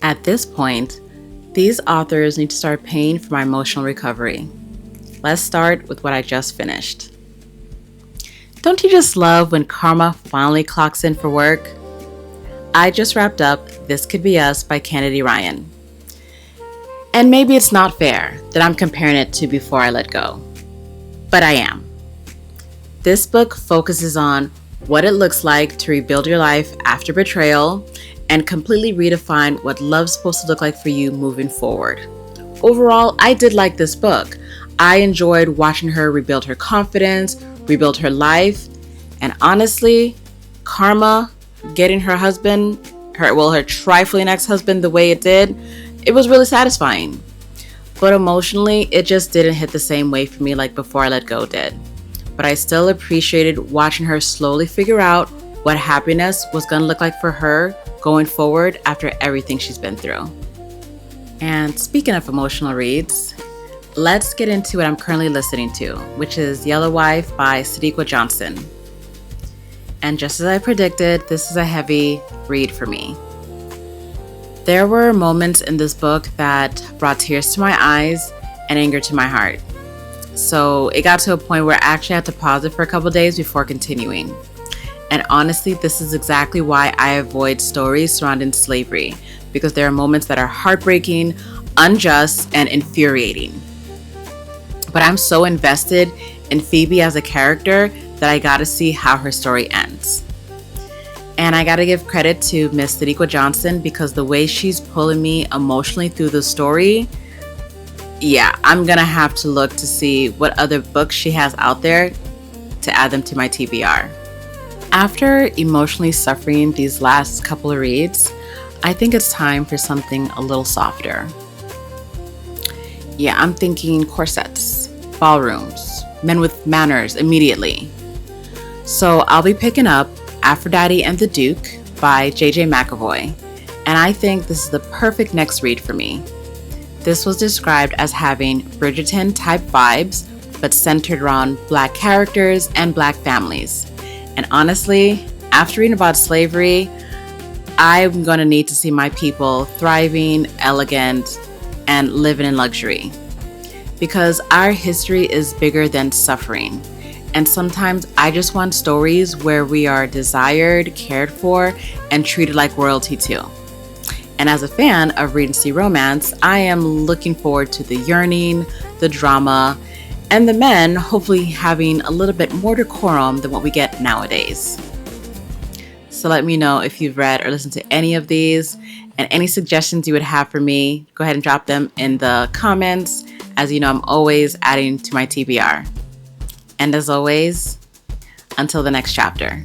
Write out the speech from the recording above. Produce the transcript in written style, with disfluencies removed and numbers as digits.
At this point, these authors need to start paying for my emotional recovery. Let's start with what I just finished. Don't you just love when karma finally clocks in for work? I just wrapped up This Could Be Us by Kennedy Ryan. And maybe it's not fair that I'm comparing it to Before I Let Go, but I am. This book focuses on what it looks like to rebuild your life after betrayal and completely redefine what love's supposed to look like for you moving forward. Overall, I did like this book. I enjoyed watching her rebuild her confidence, rebuild her life, and honestly, karma getting her husband, her trifling ex-husband the way it did, it was really satisfying. But emotionally, it just didn't hit the same way for me like Before I Let Go did. But I still appreciated watching her slowly figure out what happiness was going to look like for her going forward after everything she's been through. And speaking of emotional reads, let's get into what I'm currently listening to, which is Yellow Wife by Sadiqa Johnson. And just as I predicted, this is a heavy read for me. There were moments in this book that brought tears to my eyes and anger to my heart. So it got to a point where I actually had to pause it for a couple days before continuing. And honestly, this is exactly why I avoid stories surrounding slavery, because there are moments that are heartbreaking, unjust, and infuriating. But I'm so invested in Phoebe as a character that I gotta see how her story ends. And I gotta give credit to Miss Sadiqa Johnson because the way she's pulling me emotionally through the story, yeah, I'm gonna have to look to see what other books she has out there to add them to my TBR. After emotionally suffering these last couple of reads, I think it's time for something a little softer. Yeah, I'm thinking corsets, ballrooms, men with manners immediately. So I'll be picking up Aphrodite and the Duke by J.J. McAvoy, and I think this is the perfect next read for me. This was described as having Bridgerton type vibes, but centered around Black characters and Black families. And honestly, after reading about slavery, I'm going to need to see my people thriving, elegant, and living in luxury. Because our history is bigger than suffering. And sometimes I just want stories where we are desired, cared for, and treated like royalty too. And as a fan of Regency romance, I am looking forward to the yearning, the drama, and the men hopefully having a little bit more decorum than what we get nowadays. So let me know if you've read or listened to any of these, and any suggestions you would have for me, go ahead and drop them in the comments. As you know, I'm always adding to my TBR. And as always, until the next chapter.